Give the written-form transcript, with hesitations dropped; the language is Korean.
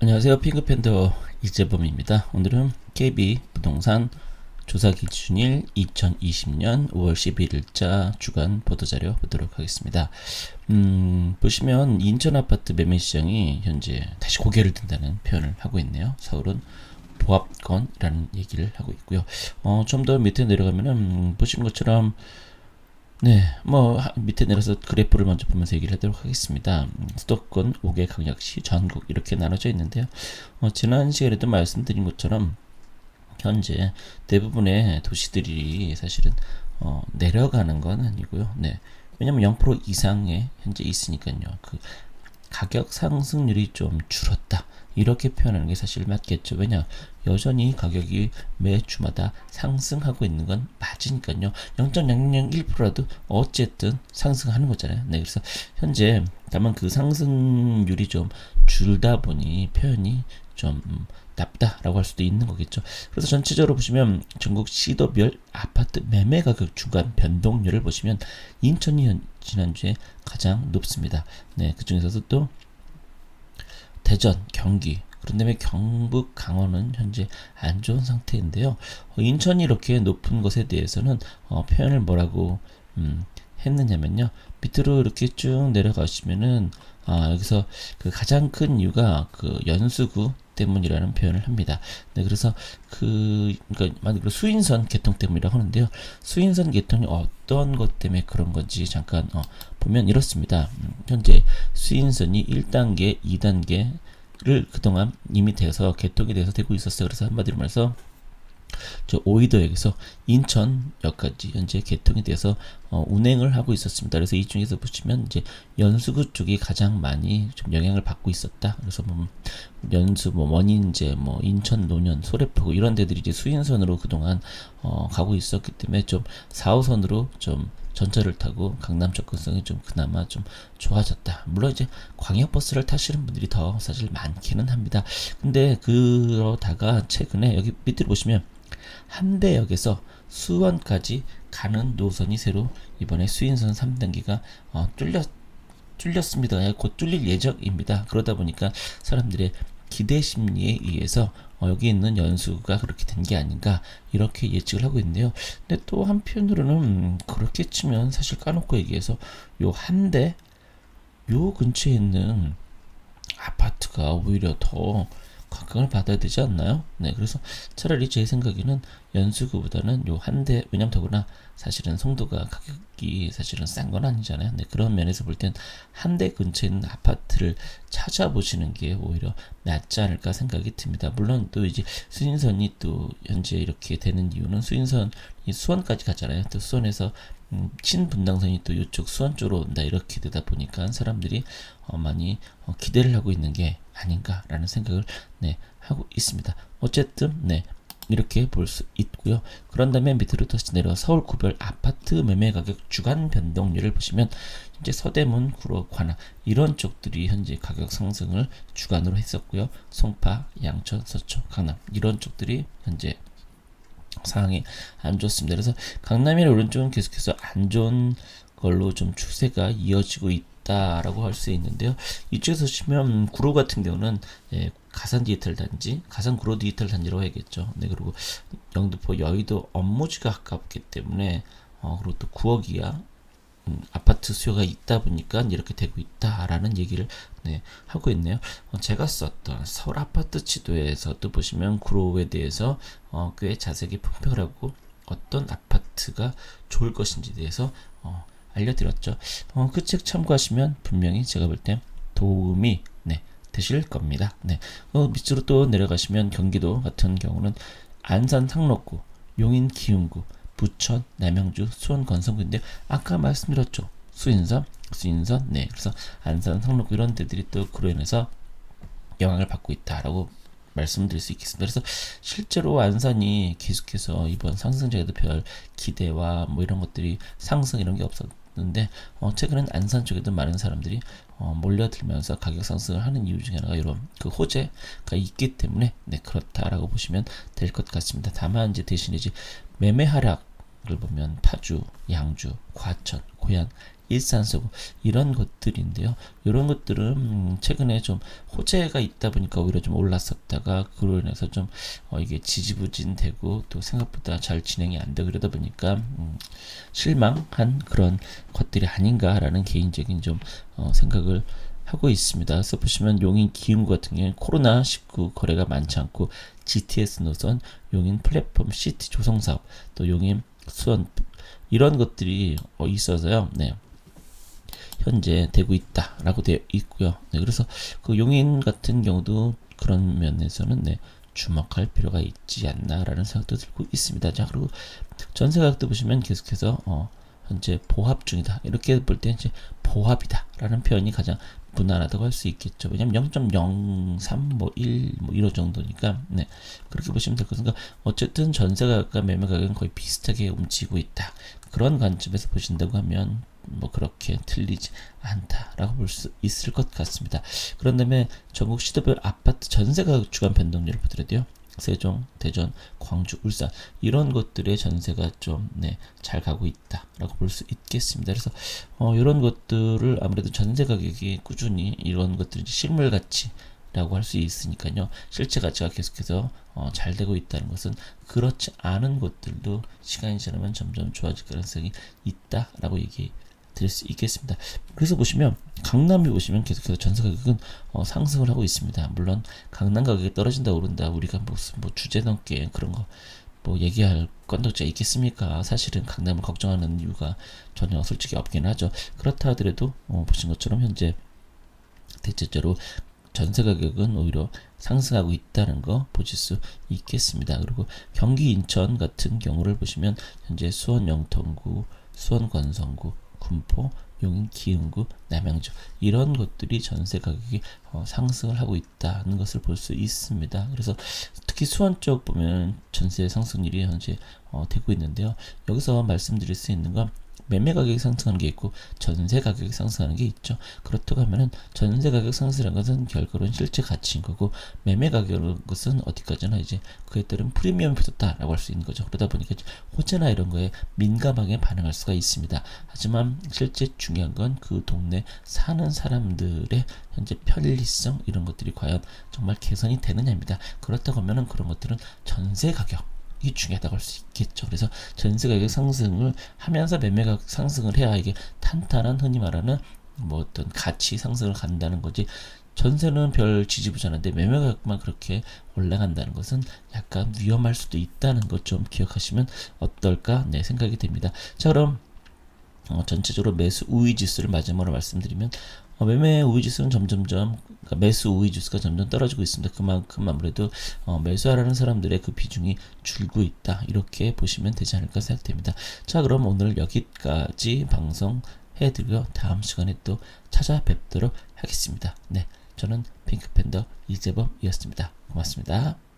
안녕하세요. 핑크팬더 이재범입니다. 오늘은 KB 부동산 조사 기준일 2020년 5월 11일자 주간 보도자료 보도록 하겠습니다. 보시면 인천 아파트 매매 시장이 현재 다시 고개를 든다는 표현을 하고 있네요. 서울은 보합권이라는 얘기를 하고 있고요. 좀 더 밑에 내려가면은 보시는 것처럼 네, 밑에 내려서 그래프를 먼저 보면서 얘기를 하도록 하겠습니다. 수도권, 5개 강력시, 전국 이렇게 나눠져 있는데요. 지난 시간에도 말씀드린 것처럼 현재 대부분의 도시들이 사실은 내려가는 건 아니고요. 네, 왜냐면 0% 이상에 현재 있으니까요. 그 가격 상승률이 좀 줄었다. 이렇게 표현하는 게 사실 맞겠죠. 왜냐? 여전히 가격이 매 주마다 상승하고 있는 건 맞으니까요. 0.001%라도 어쨌든 상승하는 거잖아요. 네, 그래서 현재 다만 그 상승률이 좀 줄다 보니 표현이 좀 나쁘다라고 할 수도 있는 거겠죠. 그래서 전체적으로 보시면 전국 시도별 아파트 매매 가격 주간 변동률을 보시면 인천이 지난주에 가장 높습니다. 네, 그 중에서도 또 대전, 경기, 그런 다음에 경북, 강원은 현재 안 좋은 상태인데요. 인천이 이렇게 높은 것에 대해서는 표현을 뭐라고 했느냐면요. 밑으로 이렇게 쭉 내려가시면은 여기서 그 가장 큰 이유가 그 연수구 때문이라는 표현을 합니다. 네, 그래서 그러니까 만약에 수인선 개통 때문이라고 하는데요. 수인선 개통이 어떤 것 때문에 그런 건지 잠깐 보면 이렇습니다. 현재 수인선이 1단계, 2단계를 그동안 이미 돼서 개통이 돼서 되고 있었어요. 그래서 한마디로 말해서 저 오이도역에서 인천역까지 현재 개통이 돼서 운행을 하고 있었습니다. 그래서 이 중에서 보시면 이제 연수구 쪽이 가장 많이 좀 영향을 받고 있었다. 그래서 연수 원인제 인천 노년 소래포구 이런 데들이 이제 수인선으로 그동안 가고 있었기 때문에 좀 4호선으로 좀 전철을 타고 강남 접근성이 좀 그나마 좀 좋아졌다. 물론 이제 광역버스를 타시는 분들이 더 사실 많기는 합니다. 근데 그러다가 최근에 여기 밑으로 보시면 한대역에서 수원까지 가는 노선이 새로 이번에 수인선 3단계가 뚫렸습니다. 곧 뚫릴 예정입니다. 그러다 보니까 사람들의 기대 심리에 의해서 여기 있는 연수가 그렇게 된 게 아닌가 이렇게 예측을 하고 있는데요. 근데 또 한편으로는 그렇게 치면 사실 까놓고 얘기해서 요 한대 요 근처에 있는 아파트가 오히려 더 각광을 받아야 되지 않나요? 네, 그래서 차라리 제 생각에는 연수구보다는 요 한 대, 왜냐면 더구나 사실은 송도가 가격이 사실은 싼 건 아니잖아요. 네, 그런 면에서 볼 땐 한 대 근처에 있는 아파트를 찾아보시는 게 오히려 낫지 않을까 생각이 듭니다. 물론 또 이제 수인선이 또 현재 이렇게 되는 이유는 수인선이 수원까지 가잖아요. 또 수원에서 신분당선이 또 이쪽 수원 쪽으로 온다 이렇게 되다 보니까 사람들이 많이 기대를 하고 있는 게 아닌가라는 생각을 네, 하고 있습니다. 어쨌든 네, 이렇게 볼 수 있고요. 그런 다음에 밑으로 다시 내려 서울 구별 아파트 매매 가격 주간 변동률을 보시면 현재 서대문, 구로, 관악 이런 쪽들이 현재 가격 상승을 주간으로 했었고요. 송파, 양천, 서초, 강남 이런 쪽들이 현재 상황이 안 좋습니다. 그래서 강남이나 오른쪽은 계속해서 안 좋은 걸로 좀 추세가 이어지고 있다라고 할 수 있는데요. 이쪽에서 보시면 구로 같은 경우는 가산 디지털 단지, 가산 구로 디지털 단지라고 해야겠죠. 네, 그리고 영등포, 여의도 업무지가 가깝기 때문에 그리고 또 9억 이하 아파트 수요가 있다 보니까 이렇게 되고 있다라는 얘기를 네, 하고 있네요. 제가 썼던 서울 아파트 지도에서도 보시면 구로에 대해서 꽤 자세하게 분석을 하고 어떤 아파트가 좋을 것인지에 대해서 알려드렸죠. 그 책 참고하시면 분명히 제가 볼 때 도움이 네, 되실 겁니다. 네, 밑으로 또 내려가시면 경기도 같은 경우는 안산 상록구, 용인 기흥구, 부천, 남양주, 수원, 건성구인데 아까 말씀드렸죠. 수인선, 네. 그래서 안산, 상록구 이런 데들이 또 그로 인해서 영향을 받고 있다라고 말씀드릴 수 있겠습니다. 그래서 실제로 안산이 계속해서 이번 상승장에도 별 기대와 이런 것들이 상승 이런 게 없었는데 최근엔 안산 쪽에도 많은 사람들이 몰려들면서 가격 상승을 하는 이유 중에 하나가 이런 그 호재가 있기 때문에 네, 그렇다라고 보시면 될 것 같습니다. 다만 이제 대신에 이제 매매 하락 을 보면 파주, 양주, 과천, 고양 일산서고 이런 것들인데요. 이런 것들은 최근에 좀 호재가 있다 보니까 오히려 좀 올랐었다가 그로 인해서 좀 이게 지지부진되고 또 생각보다 잘 진행이 안 되고 그러다 보니까 실망한 그런 것들이 아닌가라는 개인적인 좀 생각을 하고 있습니다. 그래서 보시면 용인 기흥구 같은 경우에 코로나19 거래가 많지 않고 GTS 노선, 용인 플랫폼 시티 조성 사업, 또 용인 수원 이런 것들이 있어서요. 네. 현재 되고 있다라고 되어 있고요. 네, 그래서 그 용인 같은 경우도 그런 면에서는 네, 주목할 필요가 있지 않나라는 생각도 들고 있습니다. 자, 그리고 전세 가격도 보시면 계속해서 현재 보합 중이다. 이렇게 볼 때 이제 보합이다라는 표현이 가장 무난하다고 할 수 있겠죠. 왜냐면 0.03, 1, 이런 정도니까, 네. 그렇게 보시면 될 것인가. 어쨌든 전세 가격과 매매 가격은 거의 비슷하게 움직이고 있다. 그런 관점에서 보신다고 하면, 그렇게 틀리지 않다라고 볼 수 있을 것 같습니다. 그런 다음에 전국 시도별 아파트 전세 가격 주간 변동률을 보더라도요. 세종, 대전, 광주, 울산 이런 곳들의 전세가 좀 잘 가고 있다라고 볼 수 있겠습니다. 그래서 이런 것들을 아무래도 전세 가격이 꾸준히 이런 것들이 실물 가치라고 할 수 있으니까요. 실제 가치가 계속해서 잘 되고 있다는 것은 그렇지 않은 곳들도 시간이 지나면 점점 좋아질 가능성이 있다라고 얘기 드릴 수 있겠습니다. 그래서 보시면 강남이 보시면 계속해서 전세 가격은 상승을 하고 있습니다. 물론 강남 가격이 떨어진다 오른다 우리가 무슨 주제 넘게 그런 거 얘기할 건덕지가 있겠습니까? 사실은 강남을 걱정하는 이유가 전혀 솔직히 없긴 하죠. 그렇다 하더라도 보신 것처럼 현재 대체적으로 전세 가격은 오히려 상승하고 있다는 거 보실 수 있겠습니다. 그리고 경기 인천 같은 경우를 보시면 현재 수원 영통구, 수원 관성구, 군포, 용인 기흥구, 남양주 이런 곳들이 전세 가격이 상승을 하고 있다는 것을 볼 수 있습니다. 그래서 특히 수원 쪽 보면 전세 상승률이 현재 되고 있는데요. 여기서 말씀드릴 수 있는 건 매매 가격이 상승하는 게 있고 전세 가격이 상승하는 게 있죠. 그렇다고 하면은 전세 가격 상승이라는 것은 결국은 실제 가치인 거고 매매 가격은 것은 어디까지나 이제 그에 따른 프리미엄이 붙었다라고 할 수 있는 거죠. 그러다 보니까 호재나 이런 거에 민감하게 반응할 수가 있습니다. 하지만 실제 중요한 건 그 동네 사는 사람들의 현재 편리성 이런 것들이 과연 정말 개선이 되느냐입니다. 그렇다고 하면은 그런 것들은 전세 가격 이 중요하다고 할 수 있겠죠. 그래서 전세 가격 상승을 하면서 매매 가격 상승을 해야 이게 탄탄한 흔히 말하는 어떤 가치 상승을 간다는 거지. 전세는 별 지지부진한데 매매 가격만 그렇게 올라간다는 것은 약간 위험할 수도 있다는 것 좀 기억하시면 어떨까 생각이 됩니다. 자, 그럼 전체적으로 매수 우위 지수를 마지막으로 말씀드리면 매매 우위 지수는 그러니까 매수 우위 지수가 점점 떨어지고 있습니다. 그만큼 아무래도 매수하라는 사람들의 그 비중이 줄고 있다. 이렇게 보시면 되지 않을까 생각됩니다. 자, 그럼 오늘 여기까지 방송해드리고요. 다음 시간에 또 찾아뵙도록 하겠습니다. 네, 저는 핑크팬더 이재범이었습니다. 고맙습니다.